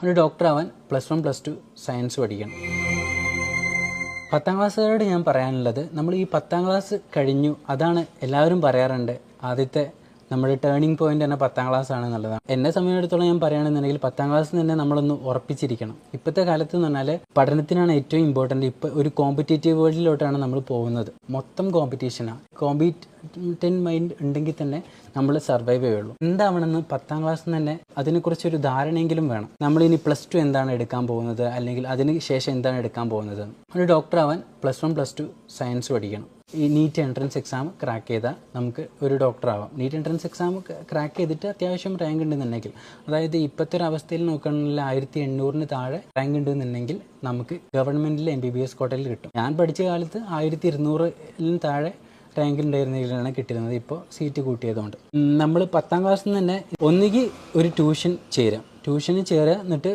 ഒരു ഡോക്ടറാവാൻ +1 +2 സയൻസ് പഠിക്കണം. 10ാം ക്ലാസ്സുകാരോട് ഞാൻ പറയാനുള്ളത്, നമ്മൾ ഈ 10ാം ക്ലാസ് കഴിഞ്ഞു, അതാണ് എല്ലാവരും പറയാറുണ്ട് ആദ്യത്തെ നമ്മുടെ ടേണിംഗ് പോയിന്റ് തന്നെ 10ാം ക്ലാസ് ആണ് എന്നുള്ളതാണ്. എന്നെ സമയമെടുത്തോളം ഞാൻ പറയുകയാണെന്നുണ്ടെങ്കിൽ 10ാം ക്ലാസ് തന്നെ നമ്മളൊന്ന് ഉറപ്പിച്ചിരിക്കണം. ഇപ്പോഴത്തെ കാലത്ത് എന്ന് പറഞ്ഞാൽ പഠനത്തിനാണ് ഏറ്റവും ഇമ്പോർട്ടൻറ്റ്. ഇപ്പോൾ ഒരു കോമ്പറ്റേറ്റീവ് വേൾഡിലോട്ടാണ് നമ്മൾ പോകുന്നത്. മൊത്തം കോമ്പറ്റീഷനാണ്. കോമ്പറ്റന്റ് മൈൻഡ് ഉണ്ടെങ്കിൽ തന്നെ നമ്മൾ സർവൈവ് ചെയ്യുള്ളൂ. എന്താവണമെന്ന് 10ാം ക്ലാസ്സിൽ തന്നെ അതിനെക്കുറിച്ചൊരു ധാരണയെങ്കിലും വേണം. നമ്മളിനി +2 എന്താണ് എടുക്കാൻ പോകുന്നത്, അല്ലെങ്കിൽ അതിന് ശേഷം എന്താണ് എടുക്കാൻ പോകുന്നത്. ഒരു ഡോക്ടറാവാൻ +1 +2 സയൻസ് പഠിക്കണം. ഈ നീറ്റ് എൻട്രൻസ് എക്സാം ക്രാക്ക് ചെയ്താൽ നമുക്ക് ഒരു ഡോക്ടറാവാം. നീറ്റ് എൻട്രൻസ് എക്സാം ക്രാക്ക് ചെയ്തിട്ട് അത്യാവശ്യം റാങ്ക് ഉണ്ടെന്നുണ്ടെങ്കിൽ, അതായത് ഇപ്പോഴത്തെ ഒരു അവസ്ഥയിൽ നോക്കുകയാണെങ്കിൽ 1800 താഴെ റാങ്ക് ഉണ്ടെന്നുണ്ടെങ്കിൽ നമുക്ക് ഗവൺമെൻറ്റിൽ MBBS കോട്ടയിൽ കിട്ടും. ഞാൻ പഠിച്ച കാലത്ത് 1200 താഴെ റാങ്ക് ഉണ്ടായിരുന്നെങ്കിലാണ് കിട്ടിയിരുന്നത്. ഇപ്പോൾ സീറ്റ് കൂട്ടിയതുകൊണ്ട് നമ്മൾ 10ാം ക്ലാസ്സിൽ നിന്ന് തന്നെ ഒന്നുകിൽ ഒരു ട്യൂഷന് ചേരുക, എന്നിട്ട്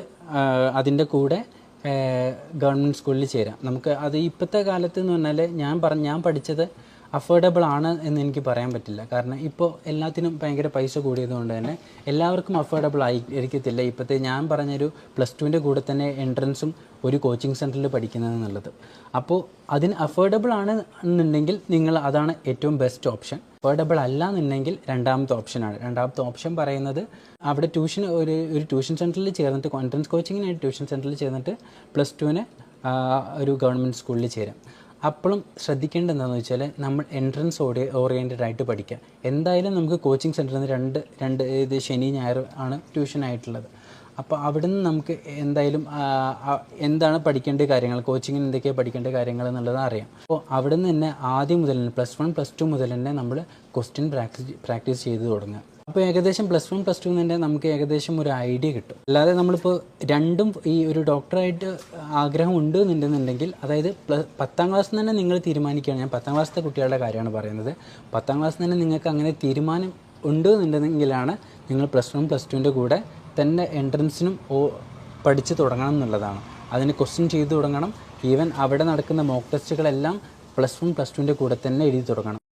അതിൻ്റെ കൂടെ ഗവൺമെൻറ് സ്കൂളിൽ ചേരാം. നമുക്ക് അത് ഇപ്പോഴത്തെ കാലത്ത് എന്ന് പറഞ്ഞാൽ ഞാൻ പഠിച്ചത് അഫോർഡബിൾ ആണ് എന്ന് എനിക്ക് പറയാൻ പറ്റില്ല. കാരണം ഇപ്പോൾ എല്ലാത്തിനും ഭയങ്കര പൈസ കൂടിയതുകൊണ്ട് തന്നെ എല്ലാവർക്കും അഫോർഡബിൾ ആയിരിക്കത്തില്ല. ഇപ്പോഴത്തെ ഞാൻ പറഞ്ഞൊരു +2ൻ്റെ കൂടെ തന്നെ എൻട്രൻസും ഒരു കോച്ചിങ് സെൻറ്ററിൽ പഠിക്കുന്നതെന്നുള്ളത്. അപ്പോൾ അതിന് അഫോർഡബിൾ ആണ് എന്നുണ്ടെങ്കിൽ നിങ്ങൾ അതാണ് ഏറ്റവും ബെസ്റ്റ് ഓപ്ഷൻ. അഫോർഡബിൾ അല്ല എന്നുണ്ടെങ്കിൽ രണ്ടാമത്തെ ഓപ്ഷനാണ്. രണ്ടാമത്തെ ഓപ്ഷൻ പറയുന്നത് അവിടെ ഒരു ട്യൂഷൻ സെൻറ്ററിൽ ചേർന്നിട്ട്, എൻട്രൻസ് കോച്ചിങ്ങിനായിട്ട് ട്യൂഷൻ സെൻറ്ററിൽ ചേർന്നിട്ട് +2ന് ഒരു ഗവൺമെൻറ് സ്കൂളിൽ ചേരാം. അപ്പോഴും ശ്രദ്ധിക്കേണ്ടത് എന്താണെന്ന് വെച്ചാൽ, നമ്മൾ എൻട്രൻസ് ഓറിയൻറ്റഡ് ആയിട്ട് പഠിക്കുക. എന്തായാലും നമുക്ക് കോച്ചിങ് സെൻറ്ററിൽ നിന്ന് രണ്ട് ഇത് ശനി ഞായർ ആണ് ട്യൂഷനായിട്ടുള്ളത്. അപ്പോൾ അവിടെ നിന്ന് നമുക്ക് എന്തായാലും എന്താണ് പഠിക്കേണ്ട കാര്യങ്ങൾ, കോച്ചിങ്ങിന് എന്തൊക്കെയാണ് പഠിക്കേണ്ട കാര്യങ്ങൾ എന്നുള്ളത് അറിയാം. അപ്പോൾ അവിടെ നിന്ന് തന്നെ ആദ്യം മുതൽ തന്നെ +1 +2 മുതൽ തന്നെ നമ്മൾ ക്വസ്റ്റ്യൻ പ്രാക്ടീസ് ചെയ്ത് തുടങ്ങുക. അപ്പോൾ ഏകദേശം +1 +2 തന്നെ നമുക്ക് ഏകദേശം ഒരു ഐഡിയ കിട്ടും. അല്ലാതെ നമ്മളിപ്പോൾ രണ്ടും ഈ ഒരു ഡോക്ടറായിട്ട് ആഗ്രഹം ഉണ്ട് എന്നുണ്ടെന്നുണ്ടെങ്കിൽ, അതായത് 10ാം ക്ലാസ്സിൽ തന്നെ നിങ്ങൾ തീരുമാനിക്കുകയാണ്. ഞാൻ 10ാം ക്ലാസ്സിലെ കുട്ടികളുടെ കാര്യമാണ് പറയുന്നത്. 10ാം ക്ലാസ്സിൽ തന്നെ നിങ്ങൾക്ക് അങ്ങനെ തീരുമാനം ഉണ്ട് എന്നുണ്ടെങ്കിലാണ് നിങ്ങൾ +1 +2ൻ്റെ കൂടെ തന്നെ എൻട്രൻസിനും പഠിച്ച് തുടങ്ങണം എന്നുള്ളതാണ്. അതിന് ക്വസ്റ്റ്യൻ ചെയ്ത് തുടങ്ങണം. ഈവൻ അവിടെ നടക്കുന്ന മോക്ക് ടെസ്റ്റുകളെല്ലാം +1 +2ൻ്റെ കൂടെ തന്നെ എഴുതി തുടങ്ങണം.